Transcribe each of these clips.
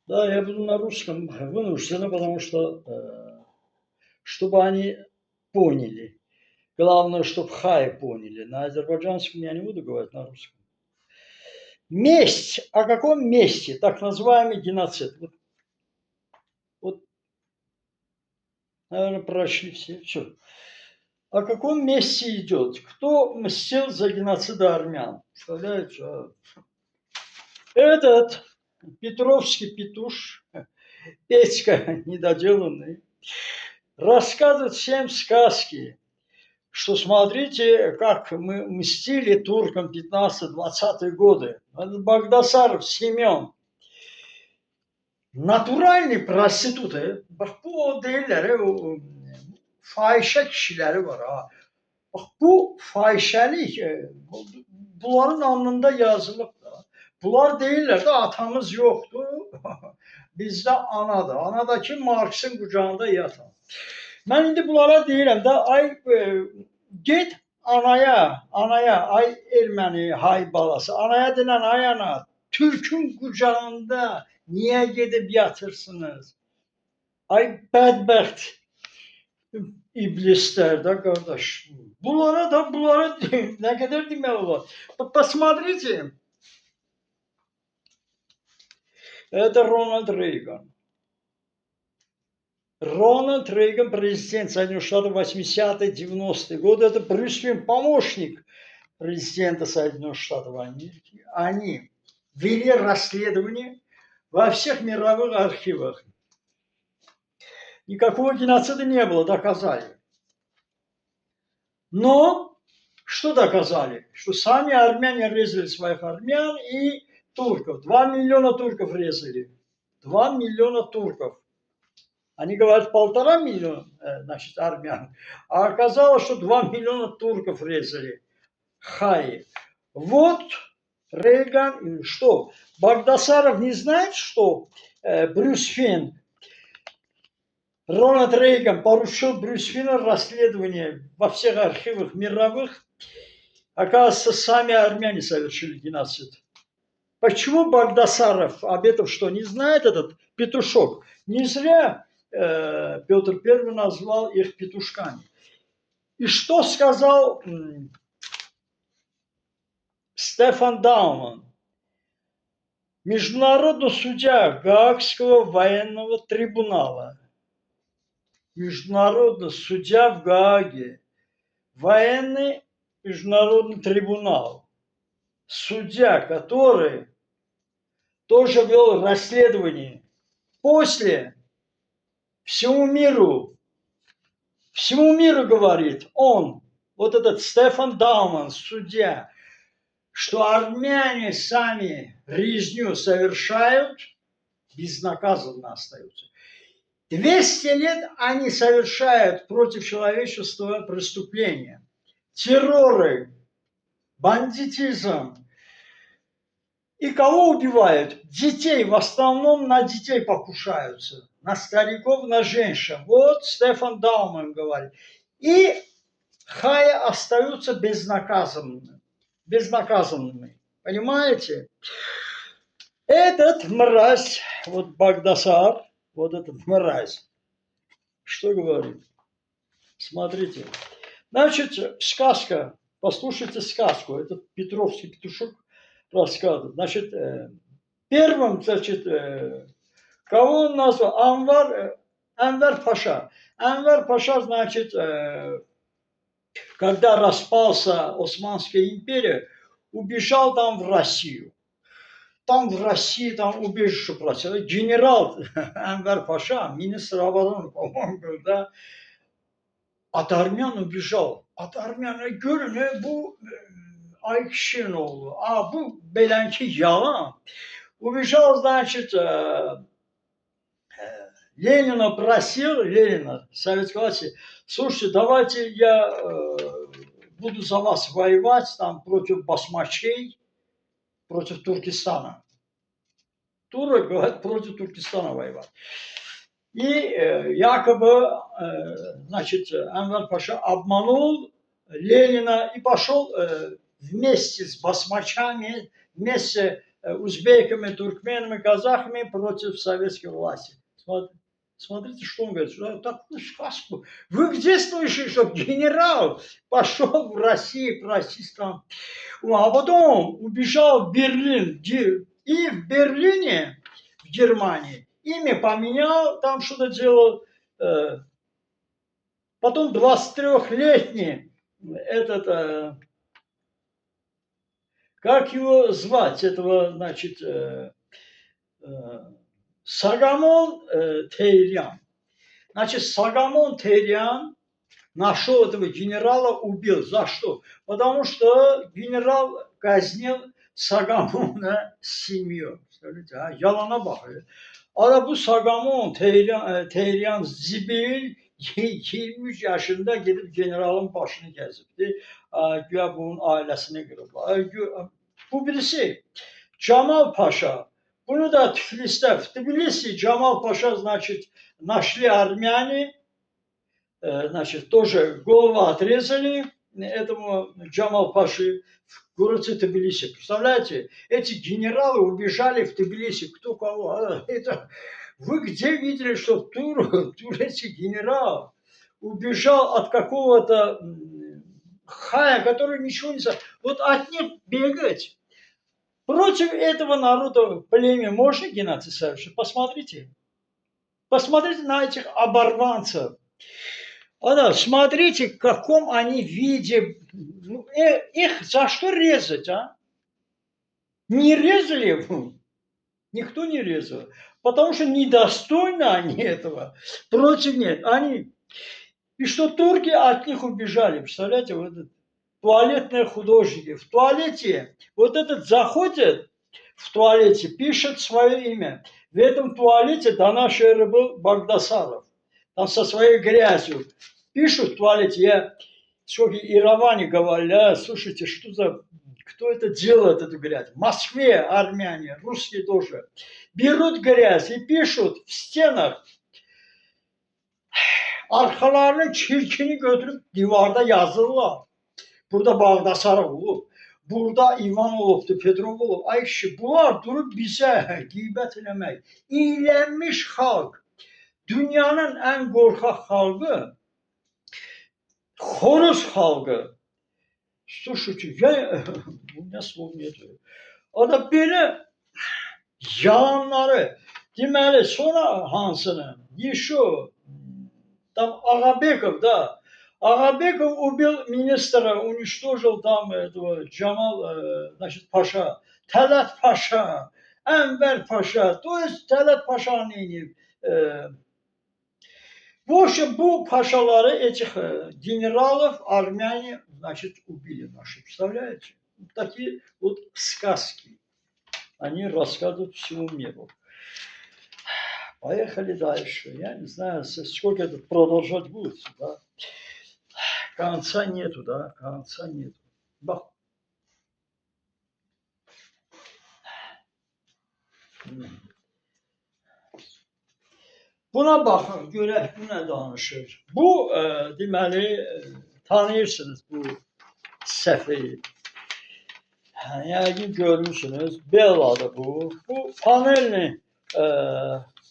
Да, я буду на русском вынужденно, потому что, чтобы они поняли. Главное, чтобы хай поняли. На азербайджанском я не буду говорить, на русском. Месть. О каком месте? Так называемый геноцид. Вот, наверное, прошли все. Все. О каком месте идет? Кто мстил за геноцид армян? Представляете? Этот Петровский петуш, Петька недоделанный, рассказывает всем сказки, что смотрите, как мы мстили туркам 15-20 годы. Это Багдасаров Семен. Naturalni prostitute, bak bu o deyirlər, o fahişə kişiləri var ha. Bak bu fahişəlik bunların alnında yazılıb da. Bunlar deyirlər də atamız yoxdur. Bizdə anadır. Anadakı Marksın qucağında yatan. Mən indi bunlara deyirəm də, ay get anaya, ay erməni, hay balası. Anaya denən, ay ana, Türk'ün qucağında niye gidip yatırsınız? Ay bədbəxt iblisler de kardeş. Bunlara ne kadar demək olar? Посмотрите. Это Рональд Рейган. Рональд Рейган, президент Соединенных Штатов 80-е, 90-е годы. Это Брюс Ли, помощник президента Соединенных Штатов Америки. Они вели расследование во всех мировых архивах. Никакого геноцида не было, доказали. Но что доказали? Что сами армяне резали своих армян и турков. 2 миллиона турков резали. 2 миллиона турков. Они говорят 1,5 миллиона, значит, армян. А оказалось, что 2 миллиона турков резали. Хаи. Вот Рейган, что? Багдасаров не знает, что Брюс Фин, Рональд Рейган поручил Брюс Фину расследование во всех архивах мировых. Оказывается, сами армяне совершили геноцид. Почему Багдасаров об этом что, не знает этот петушок? Не зря Петр I назвал их петушками. И что сказал Стефан Дауман, международный судья Гаагского военного трибунала? Международный судья в Гааге, военный международный трибунал. Судья, который тоже вел расследование после всему миру говорит он, вот этот Стефан Дауман, судья, что армяне сами резню совершают, безнаказанно остаются. 200 лет они совершают против человечества преступления, терроры, бандитизм. И кого убивают? Детей. В основном на детей покушаются. На стариков, на женщин. Вот Стефан Дауман говорит. И хаи остаются безнаказанными. Понимаете? Этот мразь, вот Багдасар, вот этот мразь, что говорит? Смотрите. Значит, сказка. Послушайте сказку. Этот Петровский петушок рассказывает. Значит, первым, значит, кого он назвал? Энвер Паша. Энвер Паша, значит, когда распался Османская империя, убежал там в Россию. Там в России, там убежище просил. Генерал Энвер Паша, министр обороны, по-моему, был, да, от армян убежал. От армян, görün bu ay kişinin oğlu. Bu belenki yalan. Убежал, значит, Ленина просил, Ленина, советской власти, слушайте, давайте я буду за вас воевать там против басмачей, против Туркестана. Турок, говорят, против Туркестана воевать. И якобы, значит, Энвер Паша обманул Ленина и пошел вместе с басмачами, вместе узбеками, туркменами, казахами против советской власти. Смотрите, что он говорит. Такую сказку. Вы где слышали, что генерал пошел в Россию просить там, а потом убежал в Берлин. И в Берлине, в Германии, имя поменял, там что-то делал. Потом 23-летний этот, как его звать, этого, значит, Сагамон Тейрян. Значит, Сагамон Тейрян нашел этого генерала, убил. За что? Потому что генерал казнил Сагамона семью. Yalana bakıyor. Ara bu Sagamon Teyran Zibil 23 yaşında gidip generalın başını gezibdi. Güya bunun ailesini kırıblar. Bu birisi Cemal Paşa. Bunu da Tbilisi Cemal Paşa, значит, нашли армяне, значит, тоже голову отрезали этому Джамал Паши в городе Тбилиси. Представляете, эти генералы убежали в Тбилиси. Кто кого? Это вы где видели, что турецкий генерал убежал от какого-то хая, который ничего не знает? Вот от них бегать. Против этого народа племя можно геноцид совершить? Посмотрите. Посмотрите на этих оборванцев. Смотрите, в каком они виде. Их за что резать, а? Не резали? Никто не резал. Потому что недостойны они этого. Против нет. Они... И что турки от них убежали. Представляете, вот это туалетные художники. В туалете вот этот заходит в туалете, пишет свое имя. В этом туалете до нашей эры был Багдасаров. Там со своей грязью. Пишут в туалете, я в Ираване говорю, слушайте, что за... Кто это делает, эту грязь? В Москве армяне, русские тоже. Берут грязь и пишут в стенах. Arkalarının çirkini götürüp divarda yazırlar. Burada Bağdasarov olub, burada İvan olubdu, Petrov olub. Ay kişi, bunlar durub bizə qeybət eləmək. İylənmiş xalq. Dünyanın ən qorxaq xalqı, xoruz xalqı. Слушайте, bu nə slov nedir? O da belə yalanları, deməli, sonra hansını? Yeşo, там Агабеков, да. Агабеков убил министра, уничтожил там этого Джамал, значит, Паша, Талат Паша, Энвер Паша. То есть Талат Паша нeyini? В общем, bu пашалары этих генералов армяне, значит, убили наши. Представляете? Такие вот сказки. Они рассказывают всему миру. Поехали дальше. Я не знаю, сколько это продолжать будет. Да? Конца нету, да? Конца нету. Bak. Buna baxın, görək bu nə danışır. Bu, deməli, tanıyırsınız bu səfeyi. Yəqin görmüşsünüz. Belladır bu. Bu Panelli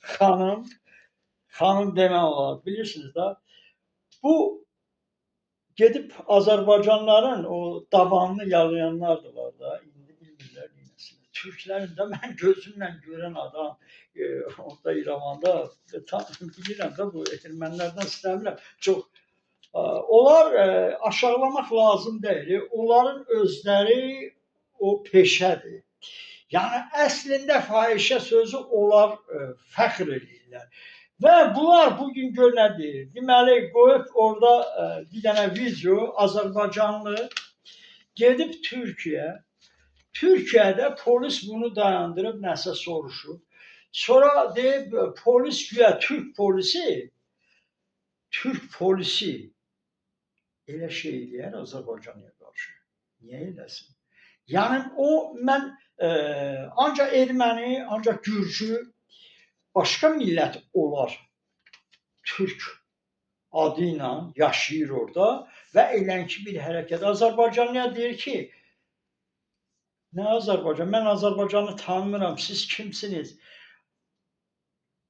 xanım demək olar, bilirsiniz da. Bu gedib Azərbaycanların o davanını yalayanlardılar da. İndi bilmirlər neynəsinə. Türklərin də mən gözümlə görən adam orada İrəvanda bilirəm də bu ermənilərdən istəmirəm. Çox onlar aşağılamaq lazım deyil. Onların özləri o peşədir. Yəni əslində fahişə sözü onlar fəxr edirlər. Və bunlar bugün gör nə deyir? Deməli qoyub orada bir dənə video Azərbaycanlı gedib Türkiyə. Türkiyədə polis bunu dayandırıb nəsə soruşub. Sonra deyib polis güya Türk polisi elə şey eləyər Azərbaycana qarşı. Niyə eləsin? Yəni mən ancaq erməni, ancaq gürcü, başqa millət olar. Türk adı ilə yaşayır orada və elənki bir hərəkət. Azərbaycanlıya deyir ki, Nə Azərbaycan? Mən Azərbaycanı tanımıram. Siz kimsiniz?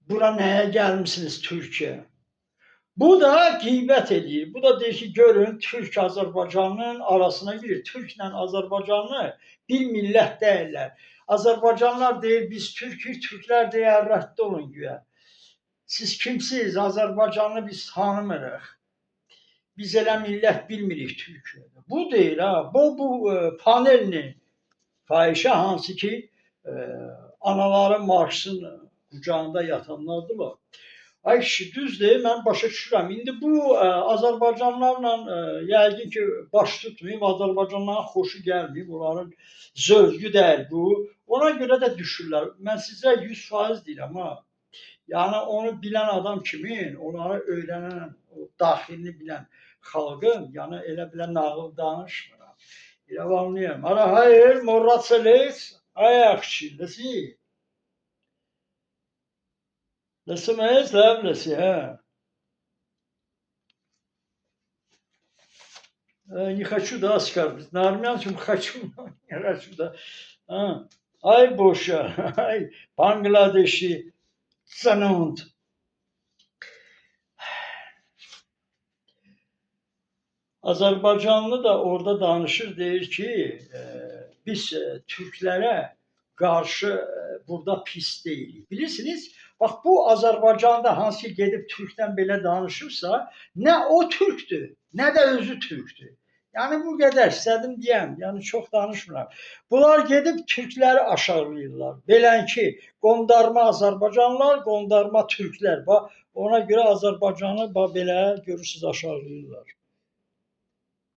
Bura nəyə gəlmisiniz Türkiyə? Bu da qeybət eləyir. Bu da deyir ki, görün Türk Azərbaycanın arasına girir. Türklə Azərbaycanlı bir millət deyirlər. Azərbaycanlılar deyir biz Türkük, Türklər deyir rədd olun güya. Siz kimsiniz? Azərbaycanlı biz tanımırıq. Biz elə millət bilmirik Türkiyədə. Bu deyir ha, bu panelini fahişə hansı ki anaları Marksın qucağında yatanlardılar. Ay kişi düzdür, mən başa düşürəm. İndi bu Azərbaycanlılarla yəqin ki baş tutmayıb, Azərbaycanlıların xoşu gəlməyib, onların zövqü deyil bu. Ona görə də düşürlər. Mən sizə 100% deyirəm ha. Yəni onu bilən adam kimi, onları öyrənən, o daxilini bilən xalqın, yəni elə bilən nağıl danışmıram. Elə anlayıram. Ara hayır, morratseliz, ayaqçı, lesi. Lesmez, lesi, ha. Не хочу, да, оскорбить. На армянском хочу, не хочу, да. Ay boşa, ay Bangladeşi, sanund. Azərbaycanlı da orada danışır, deyir ki, biz Türklərə qarşı burada pis deyilik. Bilirsiniz, bax bu Azərbaycanda hansı ki gedib Türkdən belə danışırsa, nə o Türkdür, nə də özü Türkdür. Yəni bu qədər istədim deyəm, yəni çox danışmıram. Bunlar gedib Türkləri aşağılayırlar. Beləki qondarma Azərbaycanlılar, qondarma Türklər. Bax ona görə Azərbaycanı belə görürsüz aşağılayırlar.